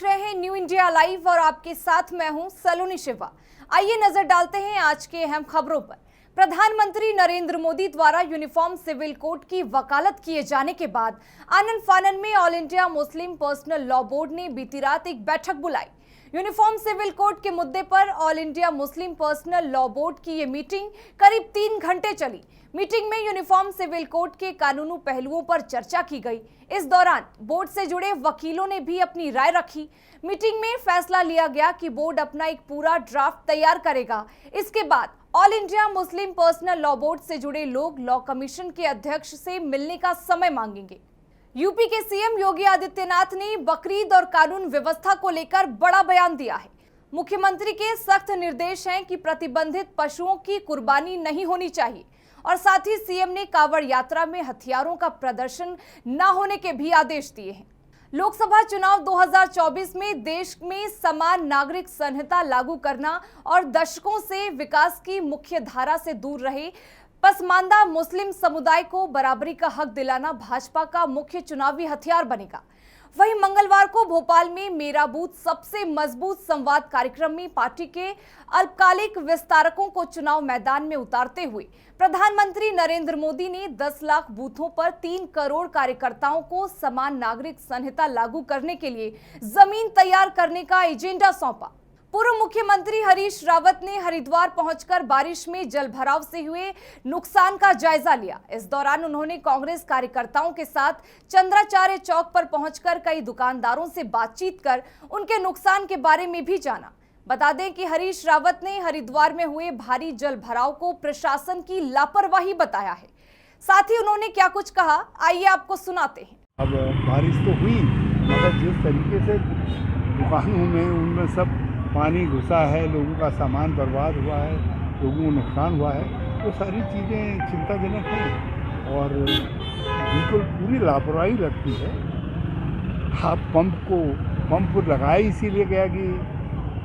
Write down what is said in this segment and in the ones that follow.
देख रहे हैं न्यू इंडिया लाइव और आपके साथ मैं हूं सलोनी शिवा। आइए नजर डालते हैं आज के अहम खबरों पर। प्रधानमंत्री नरेंद्र मोदी द्वारा यूनिफॉर्म सिविल कोड की वकालत किए जाने के बाद आनन फानन में all India Muslim personal law board ने बीती रात एक बैठक बुलाई। यूनिफॉर्म सिविल कोड के मुद्दे पर all India Muslim personal law board की ये मीटिंग करीब 3 घंटे चली। मीटिंग में यूनिफॉर्म सिविल कोड के कानूनी पहलुओं पर चर्चा की गई। इस दौरान बोर्ड से जुड़े वकीलों ने भी अपनी राय रखी। मीटिंग में फैसला लिया गया कि बोर्ड अपना एक पूरा ड्राफ्ट तैयार करेगा। इसके बाद all India Muslim personal law board से जुड़े लोग लॉ कमीशन के अध्यक्ष से मिलने का समय मांगेंगे। यूपी के सीएम योगी आदित्यनाथ ने बकरीद और कानून व्यवस्था को लेकर बड़ा बयान दिया है। मुख्यमंत्री के सख्त निर्देश हैं कि प्रतिबंधित पशुओं की कुर्बानी नहीं होनी चाहिए और साथ ही सीएम ने कांवड़ यात्रा में हथियारों का प्रदर्शन न होने के भी आदेश दिए हैं। लोकसभा चुनाव 2024 में देश में समान नागरिक संहिता लागू करना और दशकों से विकास की मुख्य धारा से दूर रहे पसमानदा मुस्लिम समुदाय को बराबरी का हक दिलाना भाजपा का मुख्य चुनावी हथियार बनेगा। वहीं मंगलवार को भोपाल में मेरा बूथ सबसे मजबूत संवाद कार्यक्रम में पार्टी के अल्पकालिक विस्तारकों को चुनाव मैदान में उतारते हुए प्रधानमंत्री नरेंद्र मोदी ने 10 लाख बूथों पर 3 करोड़ कार्यकर्ताओं को समान नागरिक संहिता लागू करने के लिए जमीन तैयार करने का एजेंडा सौंपा। पूर्व मुख्यमंत्री हरीश रावत ने हरिद्वार पहुंचकर बारिश में जलभराव से हुए नुकसान का जायजा लिया। इस दौरान उन्होंने कांग्रेस कार्यकर्ताओं के साथ चंद्राचार्य चौक पर पहुंचकर कई दुकानदारों से बातचीत कर उनके नुकसान के बारे में भी जाना। बता दें कि हरीश रावत ने हरिद्वार में हुए भारी जलभराव को प्रशासन की लापरवाही बताया है। साथ ही उन्होंने क्या कुछ कहा, आइए आपको सुनाते हैं। अब बारिश तो हुई मगर जिस तरीके से दुकानों में उनमें सब पानी घुसा है, लोगों का सामान बर्बाद हुआ है, लोगों को नुकसान हुआ है, वो सारी चीज़ें चिंताजनक हैं और बिल्कुल पूरी लापरवाही लगती है। आप पंप लगाए इसीलिए गया कि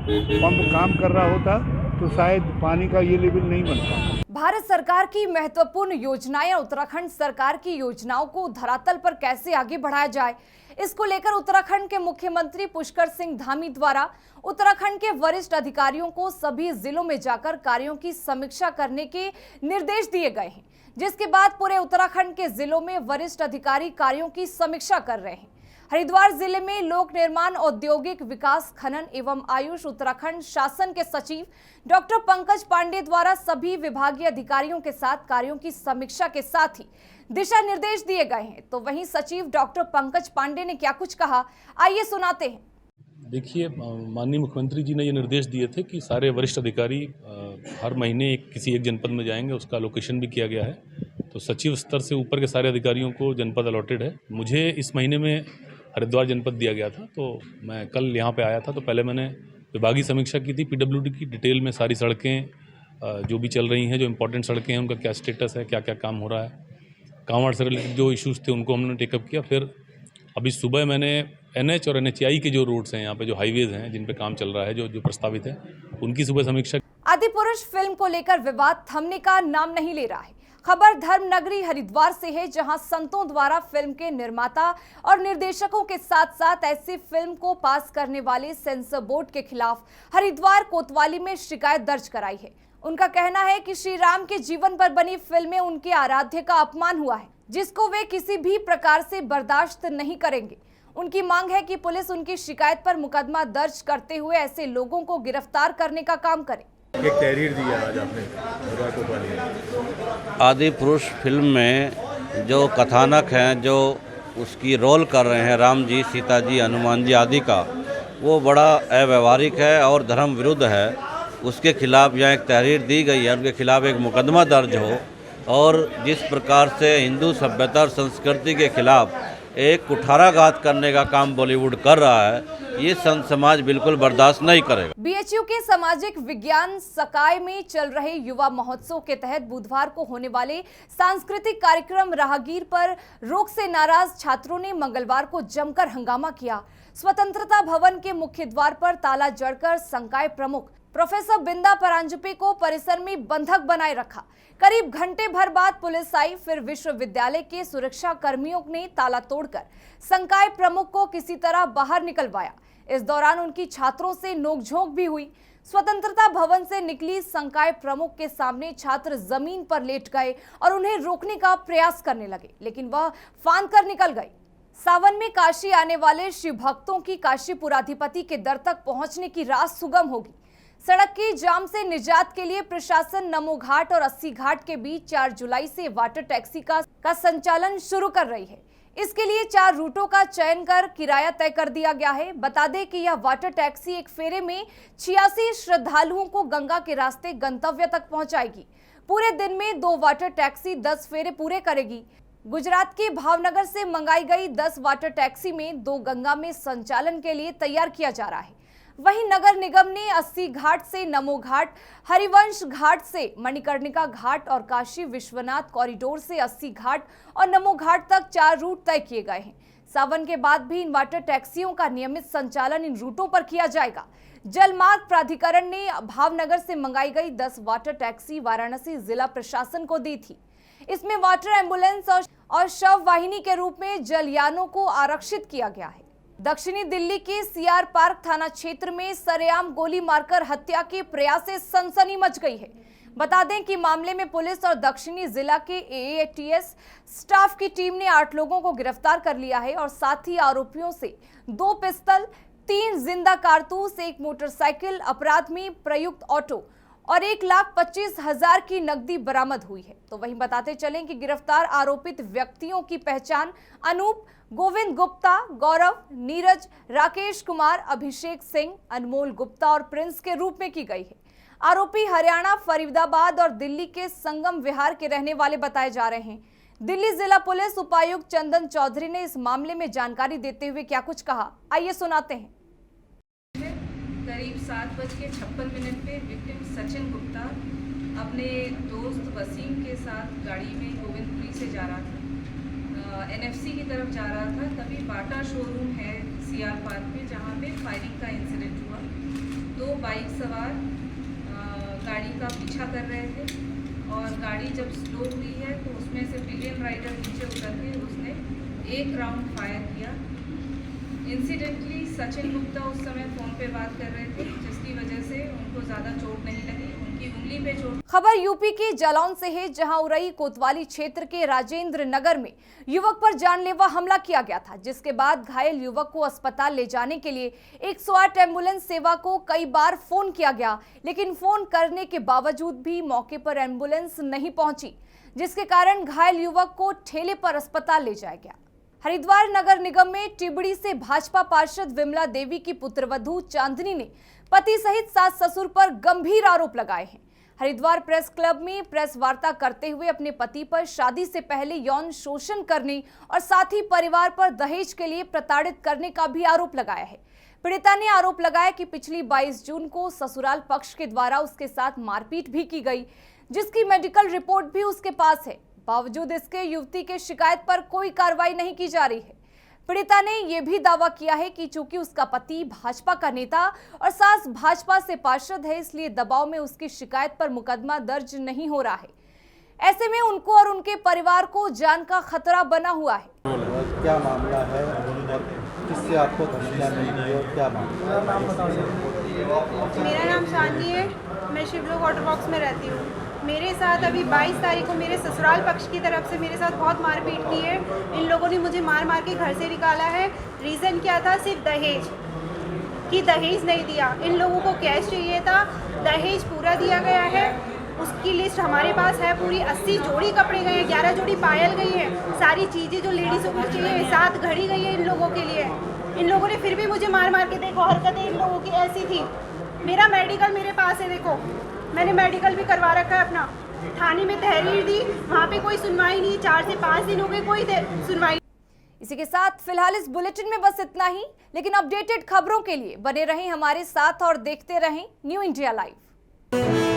पंप काम कर रहा होता तो शायद पानी का ये लेवल नहीं बनता। भारत सरकार की महत्वपूर्ण योजनाएं उत्तराखंड सरकार की योजनाओं को धरातल पर कैसे आगे बढ़ाया जाए, इसको लेकर उत्तराखंड के मुख्यमंत्री पुष्कर सिंह धामी द्वारा उत्तराखंड के वरिष्ठ अधिकारियों को सभी जिलों में जाकर कार्यों की समीक्षा करने के निर्देश दिए गए हैं, जिसके बाद पूरे उत्तराखंड के जिलों में वरिष्ठ अधिकारी कार्यों की समीक्षा कर रहे हैं। हरिद्वार जिले में लोक निर्माण, औद्योगिक विकास, खनन एवं आयुष उत्तराखंड शासन के सचिव डॉक्टर पंकज पांडे द्वारा सभी विभागीय अधिकारियों के साथ कार्यों की समीक्षा के साथ ही दिशा निर्देश दिए गए हैं। तो वहीं सचिव डॉक्टर पंकज पांडे ने क्या कुछ कहा, आइए सुनाते हैं। देखिए, माननीय मुख्यमंत्री जी ने ये निर्देश दिए थे कि सारे वरिष्ठ अधिकारी हर महीने किसी एक जनपद में जाएंगे, उसका लोकेशन भी किया गया है। तो सचिव स्तर से ऊपर के सारे अधिकारियों को जनपद अलॉटेड है। मुझे इस महीने में हरिद्वार जनपद दिया गया था, तो मैं कल यहाँ पे आया था। तो पहले मैंने विभागीय समीक्षा की थी पीडब्ल्यूडी की, डिटेल में सारी सड़कें जो भी चल रही हैं, जो इम्पोर्टेंट सड़कें हैं उनका क्या स्टेटस है, क्या क्या काम हो रहा है। कांवड़ से रिलेटेड जो इश्यूज़ थे उनको हमने टेकअप किया। फिर अभी सुबह मैंने एनएच और एनएचआई के जो रोड्स हैं, यहाँ पे जो हाईवेज हैं जिन पे काम चल रहा है, जो प्रस्तावित है, उनकी सुबह समीक्षा। आदिपुरुष फिल्म को लेकर विवाद थमने का नाम नहीं ले रहा है। खबर धर्मनगरी हरिद्वार से है, जहां संतों द्वारा फिल्म के निर्माता और निर्देशकों के साथ साथ ऐसी फिल्म को पास करने वाले सेंसर बोर्ड के खिलाफ हरिद्वार कोतवाली में शिकायत दर्ज कराई है। उनका कहना है कि श्री राम के जीवन पर बनी फिल्में उनके आराध्य का अपमान हुआ है, जिसको वे किसी भी प्रकार से बर्दाश्त नहीं करेंगे। उनकी मांग है कि पुलिस उनकी शिकायत पर मुकदमा दर्ज करते हुए ऐसे लोगों को गिरफ्तार करने का काम करे। एक तहरीर दिया आज आपने आदिपुरुष फिल्म में जो कथानक हैं, जो उसकी रोल कर रहे हैं राम जी, सीता जी, हनुमान जी आदि का, वो बड़ा अव्यवहारिक है और धर्म विरुद्ध है। उसके खिलाफ यहाँ एक तहरीर दी गई है, उनके खिलाफ एक मुकदमा दर्ज हो। और जिस प्रकार से हिंदू सभ्यता और संस्कृति के खिलाफ एक कुठाराघात करने का काम बॉलीवुड कर रहा है, ये संत समाज बिल्कुल बर्दाश्त नहीं करेगा। बीएचयू के सामाजिक विज्ञान सकाय में चल रहे युवा महोत्सव के तहत बुधवार को होने वाले सांस्कृतिक कार्यक्रम राहगीर पर रोक से नाराज छात्रों ने मंगलवार को जमकर हंगामा किया। स्वतंत्रता भवन के मुख्य द्वार पर ताला जड़कर संकाय प्रमुख प्रोफेसर बिंदा परांजपे को परिसर में बंधक बनाए रखा। करीब घंटे भर बाद पुलिस आई, फिर विश्वविद्यालय के सुरक्षा कर्मियों ने ताला तोड़कर संकाय प्रमुख को किसी तरह बाहर निकलवाया। इस दौरान उनकी छात्रों से नोकझोंक भी हुई। स्वतंत्रता भवन से निकली संकाय प्रमुख के सामने छात्र जमीन पर लेट गए और उन्हें रोकने का प्रयास करने लगे, लेकिन वह फांद कर निकल गए। सावन में काशी आने वाले शिव भक्तों की काशीपुराधिपति के दर तक पहुंचने की राह सुगम होगी। सड़क के जाम से निजात के लिए प्रशासन नमो घाट और 80 घाट के बीच 4 जुलाई से वाटर टैक्सी का संचालन शुरू कर रही है। इसके लिए 4 रूटों का चयन कर किराया तय कर दिया गया है। बता दें कि यह वाटर टैक्सी एक फेरे में 86 श्रद्धालुओं को गंगा के रास्ते गंतव्य तक पहुंचाएगी। पूरे दिन में 2 वाटर टैक्सी 10 फेरे पूरे करेगी। गुजरात के भावनगर से मंगाई गई 10 वाटर टैक्सी में 2 गंगा में संचालन के लिए तैयार किया जा रहा है। वहीं नगर निगम ने 80 घाट से नमो घाट, हरिवंश घाट से मणिकर्णिका घाट और काशी विश्वनाथ कॉरिडोर से 80 घाट और नमो घाट तक 4 रूट तय किए गए हैं। सावन के बाद भी इन वाटर टैक्सियों का नियमित संचालन इन रूटों पर किया जाएगा। जलमार्ग प्राधिकरण ने भावनगर से मंगाई गई 10 वाटर टैक्सी वाराणसी जिला प्रशासन को दी थी। इसमें वाटर एम्बुलेंस और शव वाहिनी के रूप में जलयानों को आरक्षित किया गया है। दक्षिणी दिल्ली के सीआर पार्क थाना क्षेत्र में सरेआम गोली मारकर हत्या के प्रयास से सनसनी मच गई है। बता दें कि मामले में पुलिस और दक्षिणी जिला के एएटीएस स्टाफ की टीम ने 8 लोगों को गिरफ्तार कर लिया है और साथ ही आरोपियों से 2 पिस्तल, 3 जिंदा कारतूस, 1 मोटरसाइकिल, अपराध में प्रयुक्त ऑटो और 1,25,000 की नकदी बरामद हुई है। तो वहीं बताते चलें कि गिरफ्तार आरोपित व्यक्तियों की पहचान अनूप, गोविंद गुप्ता, गौरव, नीरज, राकेश कुमार, अभिषेक सिंह, अनमोल गुप्ता और प्रिंस के रूप में की गई है। आरोपी हरियाणा, फरीदाबाद और दिल्ली के संगम विहार के रहने वाले बताए जा रहे हैं। दिल्ली जिला पुलिस उपायुक्त चंदन चौधरी ने इस मामले में जानकारी देते हुए क्या कुछ कहा, आइए सुनाते हैं। करीब 7:56 पे विक्टिम सचिन गुप्ता अपने दोस्त वसीम के साथ गाड़ी में गोविंदपुरी से जा रहा था, एनएफसी की तरफ जा रहा था। तभी बाटा शोरूम है सीआर पार्क में, जहाँ पे फायरिंग का इंसिडेंट हुआ। 2 बाइक सवार गाड़ी का पीछा कर रहे थे और गाड़ी जब स्लो हुई है तो उसमें से पिलियन राइडर नीचे उतर के उसने 1 राउंड फायर किया। इंसिडेंटली सचिन गुप्ता उस समय फोन पे बात कर रहे थे, जिसकी वजह से उनको ज़्यादा चोट नहीं लगी, उनकी उंगली पे चोट। खबर यूपी के जालौन से है, जहां उरई कोतवाली क्षेत्र के राजेंद्र नगर में युवक पर जानलेवा हमला किया गया था, जिसके बाद घायल युवक को अस्पताल ले जाने के लिए 108 एम्बुलेंस सेवा को कई बार फोन किया गया, लेकिन फोन करने के बावजूद भी मौके पर एम्बुलेंस नहीं पहुंची, जिसके कारण घायल युवक को ठेले पर अस्पताल ले जाया गया। हरिद्वार नगर निगम में टिबड़ी से भाजपा पार्षद विमला देवी की पुत्रवधू चांदनी ने पति सहित सास ससुर पर गंभीर आरोप लगाए हैं। हरिद्वार प्रेस क्लब में प्रेस वार्ता करते हुए अपने पति पर शादी से पहले यौन शोषण करने और साथ ही परिवार पर दहेज के लिए प्रताड़ित करने का भी आरोप लगाया है। पीड़िता ने आरोप लगाया कि पिछली 22 जून को ससुराल पक्ष के द्वारा उसके साथ मारपीट भी की गई, जिसकी मेडिकल रिपोर्ट भी उसके पास है। बावजूद इसके युवती के शिकायत पर कोई कार्रवाई नहीं की जा रही है। पीड़िता ने यह भी दावा किया है कि चूंकि उसका पति भाजपा का नेता और सास भाजपा से पार्षद है, इसलिए दबाव में उसकी शिकायत पर मुकदमा दर्ज नहीं हो रहा है। ऐसे में उनको और उनके परिवार को जान का खतरा बना हुआ है। क्या मामला है और किससे आपको धमकियां मिली और क्या मामला? मेरा नाम चांदनी है, मैं शिवलोक वाटर बॉक्स में रहती हूँ। मेरे साथ अभी 22 तारीख को मेरे ससुराल पक्ष की तरफ से मेरे साथ बहुत मारपीट की है। इन लोगों ने मुझे मार मार के घर से निकाला है। रीज़न क्या था? सिर्फ दहेज, कि दहेज नहीं दिया। इन लोगों को कैश चाहिए था, दहेज पूरा दिया गया है। उसकी लिस्ट हमारे पास है पूरी। 80 जोड़ी कपड़े गए हैं, 11 जोड़ी पायल गई है, सारी चीज़ें जो लेडीज़ों को चाहिए 7 घड़ी गई है इन लोगों के लिए। इन लोगों ने फिर भी मुझे मार मार के, देखो हरकतें इन लोगों की ऐसी थी। मेरा मेडिकल मेरे पास है, देखो मैंने मेडिकल भी करवा रखा है अपना। थाने में तहरीर दी, वहाँ पे कोई सुनवाई नहीं। 4 से 5 दिन हो गए, कोई सुनवाई। इसी के साथ फिलहाल इस बुलेटिन में बस इतना ही, लेकिन अपडेटेड खबरों के लिए बने रहें हमारे साथ और देखते रहें न्यू इंडिया लाइव।